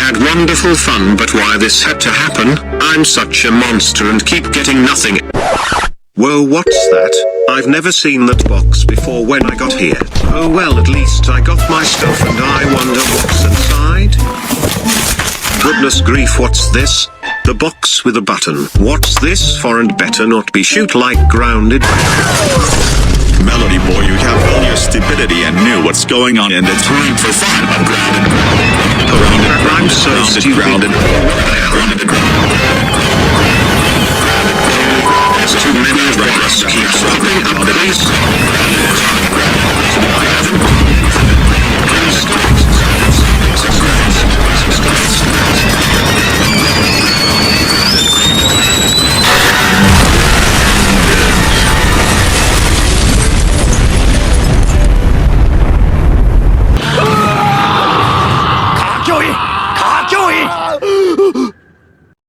had wonderful fun, but why this had to happen? I'm such a monster and keep getting nothing. Whoa, what's that? I've never seen that box before when I got here. Oh well, at least I got my stuff and I wonder what's inside. Goodness grief, what's this? The box with a button. What's this for, and better not be shoot like grounded. Melody boy, you have all your stupidity and knew what's going on, and it's time for fun. I'm grounded. I'm so stupid. Grounded. There's too many of us. Keep stopping up, please.